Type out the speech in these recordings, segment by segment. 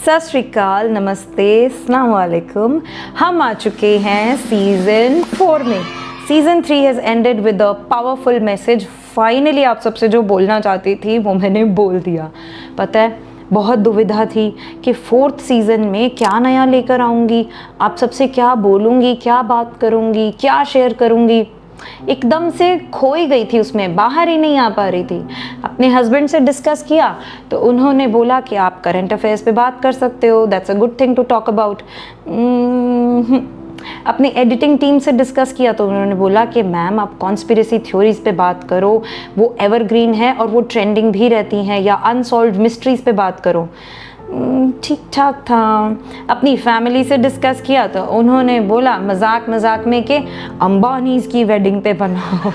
सत श्री अकाल, नमस्ते, अस्सलाम वालेकुम। हम आ चुके हैं सीज़न 4 में। Season 3 has ended with a powerful message. Finally आप सबसे जो बोलना चाहती थी वो मैंने बोल दिया। पता है, बहुत दुविधा थी कि 4th सीज़न में क्या नया लेकर आऊँगी, आप सबसे क्या बोलूँगी, क्या बात करूँगी, क्या शेयर करूँगी। एकदम से खोई गई थी, उसमें बाहर ही नहीं आ पा रही थी। अपने हस्बैंड से डिस्कस किया तो उन्होंने बोला कि आप करंट अफेयर्स पे बात कर सकते हो, that's a good thing to talk about. अपनी एडिटिंग टीम से डिस्कस किया तो उन्होंने बोला कि मैम आप कॉन्स्पिरेसी थ्योरीज पे बात करो, वो एवरग्रीन है और वो ट्रेंडिंग भी रहती हैं, या अनसॉल्व्ड मिस्ट्रीज पे बात करो। ठीक ठाक था। अपनी फैमिली से डिस्कस किया तो उन्होंने बोला मजाक मजाक में कि अंबानीज की वेडिंग पे बनाओ।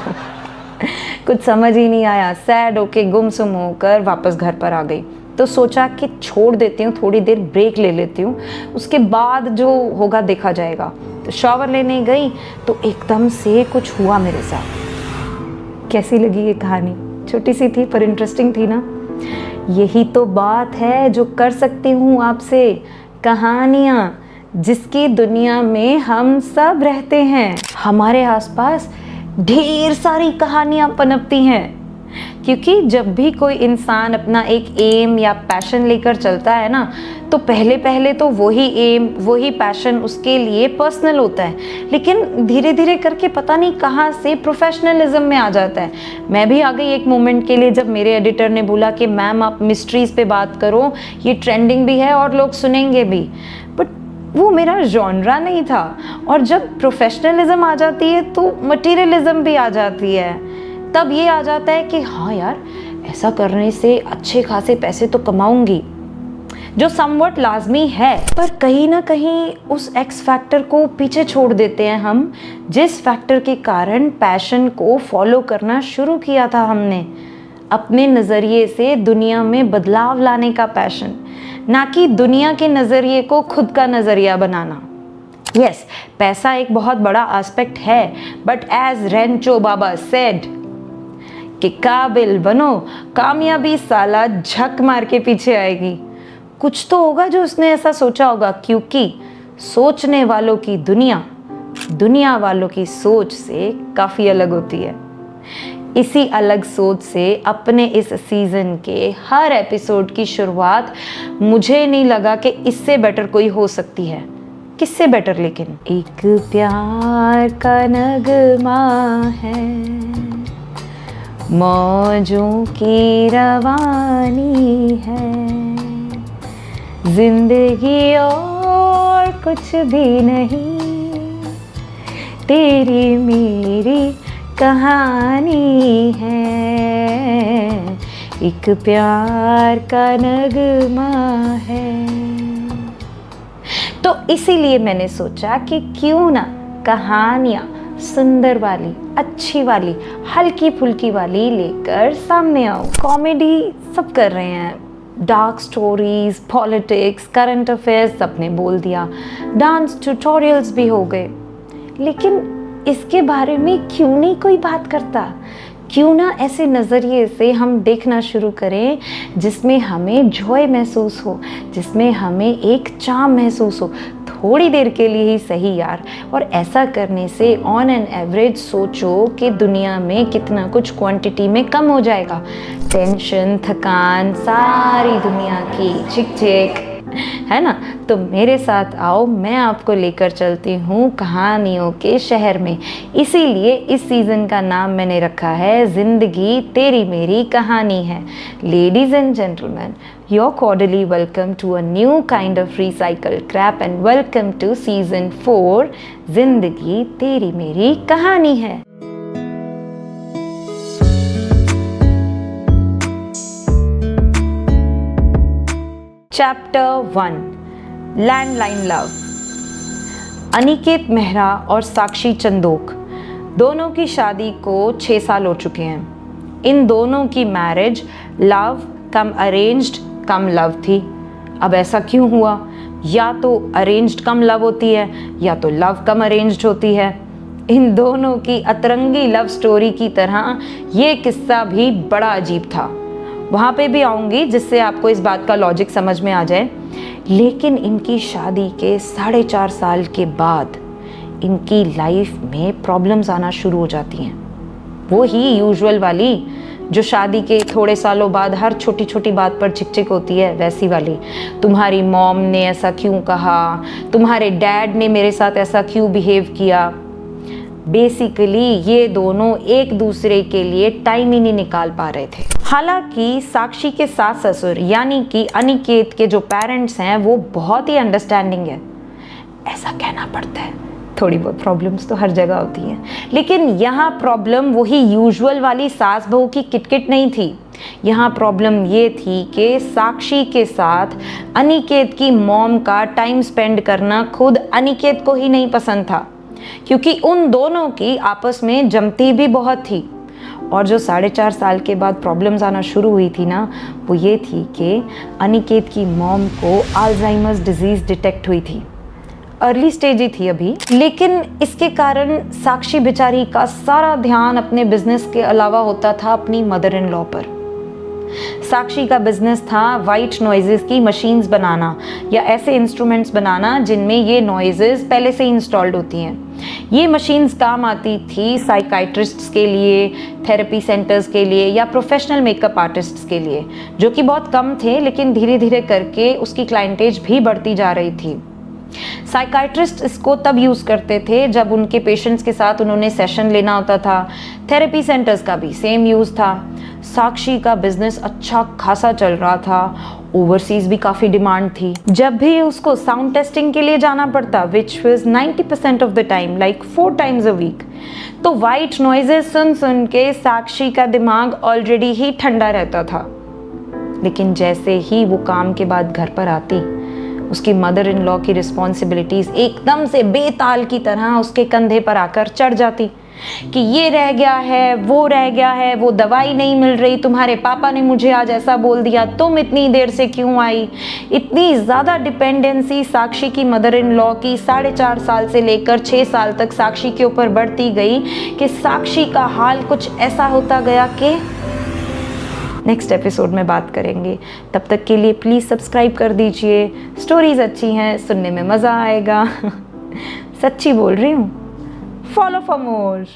कुछ समझ ही नहीं आया, सैड होके गुमसुम होकर वापस घर पर आ गई। तो सोचा कि छोड़ देती हूँ, थोड़ी देर ब्रेक ले लेती हूँ, उसके बाद जो होगा देखा जाएगा। तो शॉवर लेने गई तो एकदम से कुछ हुआ मेरे साथ। कैसी लगी ये कहानी? छोटी सी थी पर इंटरेस्टिंग थी ना। यही तो बात है जो कर सकती हूँ आपसे, कहानियाँ जिसकी दुनिया में हम सब रहते हैं। हमारे आसपास ढेर सारी कहानियाँ पनपती हैं, क्योंकि जब भी कोई इंसान अपना एक एम या पैशन लेकर चलता है ना, तो पहले तो वही एम वही पैशन उसके लिए पर्सनल होता है, लेकिन धीरे धीरे करके पता नहीं कहाँ से प्रोफेशनलिज्म में आ जाता है। मैं भी आ गई एक मोमेंट के लिए जब मेरे एडिटर ने बोला कि मैम आप मिस्ट्रीज़ पे बात करो, ये ट्रेंडिंग भी है और लोग सुनेंगे भी, बट वो मेरा जॉनरा नहीं था। और जब प्रोफेशनलिज्म आ जाती है तो मटीरियलिज्म भी आ जाती है। तब ये आ जाता है कि हाँ यार, ऐसा करने से अच्छे खासे पैसे तो कमाऊंगी, जो समवट लाजमी है, पर कहीं ना कहीं उस एक्स फैक्टर को पीछे छोड़ देते हैं हम, जिस फैक्टर के कारण पैशन को फॉलो करना शुरू किया था हमने। अपने नज़रिए से दुनिया में बदलाव लाने का पैशन, ना कि दुनिया के नज़रिए को खुद का नज़रिया बनाना। यस, पैसा एक बहुत बड़ा एस्पेक्ट है, बट एज रेंचो बाबा सेड कि काबिल बनो, कामयाबी साला झक मार के पीछे आएगी। कुछ तो होगा जो उसने ऐसा सोचा होगा, क्योंकि सोचने वालों की दुनिया वालों की सोच से काफ़ी अलग होती है। इसी अलग सोच से अपने इस सीज़न के हर एपिसोड की शुरुआत मुझे नहीं लगा कि इससे बेटर कोई हो सकती है। किससे बेटर? लेकिन एक प्यार का नगमा है, मौजों की रवानी है, जिंदगी और कुछ भी नहीं, तेरी मेरी कहानी है, एक प्यार का नगमा है। तो इसीलिए मैंने सोचा कि क्यों ना कहानियाँ सुंदर वाली, अच्छी वाली, हल्की फुल्की वाली लेकर सामने आओ। कॉमेडी सब कर रहे हैं, dark stories, politics, current affairs सबने बोल दिया, डांस ट्यूटोरियल्स भी हो गए, लेकिन इसके बारे में क्यों नहीं कोई बात करता? क्यों ना ऐसे नज़रिए से हम देखना शुरू करें जिसमें हमें जॉय महसूस हो, जिसमें हमें एक चार्म महसूस हो, थोड़ी देर के लिए ही सही यार। और ऐसा करने से ऑन एन एवरेज सोचो कि दुनिया में कितना कुछ क्वांटिटी में कम हो जाएगा। टेंशन, थकान, सारी दुनिया की चिक चिक, है ना? तो मेरे साथ आओ, मैं आपको लेकर चलती हूँ कहानियों के शहर में। इसीलिए इस सीज़न का नाम मैंने रखा है जिंदगी तेरी मेरी कहानी है। Ladies and gentleman, you're cordially welcome to a new kind of recycled crap and welcome to season 4 जिंदगी तेरी मेरी कहानी है। Chapter 1, landline love. Aniket Mehra और साक्षी चंदोक दोनों की शादी को 6 साल हो चुके हैं। इन दोनों की मैरिज लव कम अरेंज्ड कम लव थी। अब ऐसा क्यों हुआ? या तो अरेंज्ड कम लव होती है या तो लव कम अरेंज्ड होती है। इन दोनों की अतरंगी लव स्टोरी की तरह ये किस्सा भी बड़ा अजीब था। वहाँ पे भी आऊँगी जिससे आपको इस बात का लॉजिक समझ में आ जाए। लेकिन इनकी शादी के 4.5 साल के बाद इनकी लाइफ में प्रॉब्लम्स आना शुरू हो जाती हैं। वो ही यूजुअल वाली जो शादी के थोड़े सालों बाद हर छोटी छोटी बात पर चिक होती है, वैसी वाली। तुम्हारी मॉम ने ऐसा क्यों कहा, तुम्हारे डैड ने मेरे साथ ऐसा क्यों बिहेव किया। बेसिकली ये दोनों एक दूसरे के लिए टाइम ही नहीं निकाल पा रहे थे। हालांकि साक्षी के सास ससुर यानी कि अनिकेत के जो पेरेंट्स हैं वो बहुत ही अंडरस्टैंडिंग है, ऐसा कहना पड़ता है। थोड़ी बहुत प्रॉब्लम्स तो हर जगह होती हैं, लेकिन यहाँ प्रॉब्लम वही यूजुअल वाली सास बहू की किटकिट नहीं थी। यहाँ प्रॉब्लम ये थी कि साक्षी के साथ अनिकेत की मॉम का टाइम स्पेंड करना खुद अनिकेत को ही नहीं पसंद था, क्योंकि उन दोनों की आपस में जमती भी बहुत थी। और जो 4.5 साल के बाद प्रॉब्लम्स आना शुरू हुई थी ना, वो ये थी कि अनिकेत की मॉम को अल्जाइमर्स डिजीज़ डिटेक्ट हुई थी। अर्ली स्टेज ही थी अभी, लेकिन इसके कारण साक्षी बेचारी का सारा ध्यान अपने बिजनेस के अलावा होता था अपनी मदर इन लॉ पर। साक्षी का बिजनेस था वाइट नॉइजेस की मशीन्स बनाना या ऐसे इंस्ट्रूमेंट्स बनाना जिनमें ये नॉइजेस पहले से इंस्टॉल्ड होती हैं। ये मशीन्स काम आती थी साइकाइट्रिस्ट्स के लिए, थेरेपी सेंटर्स के लिए या प्रोफेशनल मेकअप आर्टिस्ट्स के लिए, जो कि बहुत कम थे, लेकिन धीरे धीरे करके उसकी क्लाइंटेज भी बढ़ती जा रही थी। साइकाइट्रिस्ट इसको तब यूज़ करते थे जब उनके पेशेंट्स के साथ उन्होंने सेशन लेना होता था। थेरेपी सेंटर्स का भी सेम यूज़ था। साक्षी का बिजनेस अच्छा खासा चल रहा था, ओवरसीज भी काफ़ी डिमांड थी। जब भी उसको साउंड टेस्टिंग के लिए जाना पड़ता, which was 90% of the time, like 4 times a week, तो वाइट नॉइजेस सुन सुन के साक्षी का दिमाग ऑलरेडी ही ठंडा रहता था। लेकिन जैसे ही वो काम के बाद घर पर आती, उसकी मदर इन लॉ की रिस्पॉन्सिबिलिटीज़ एकदम से बेताल की तरह उसके कंधे पर आकर चढ़ जाती कि ये रह गया है, वो रह गया है, वो दवाई नहीं मिल रही, तुम्हारे पापा ने मुझे आज ऐसा बोल दिया, तुम इतनी देर से क्यों आई। इतनी ज़्यादा डिपेंडेंसी साक्षी की मदर इन लॉ की 4.5 साल से लेकर 6 साल तक साक्षी के ऊपर बढ़ती गई कि साक्षी का हाल कुछ ऐसा होता गया कि नेक्स्ट एपिसोड में बात करेंगे। तब तक के लिए प्लीज़ सब्सक्राइब कर दीजिए। स्टोरीज अच्छी हैं, सुनने में मज़ा आएगा। सच्ची बोल रही हूँ। Follow for more.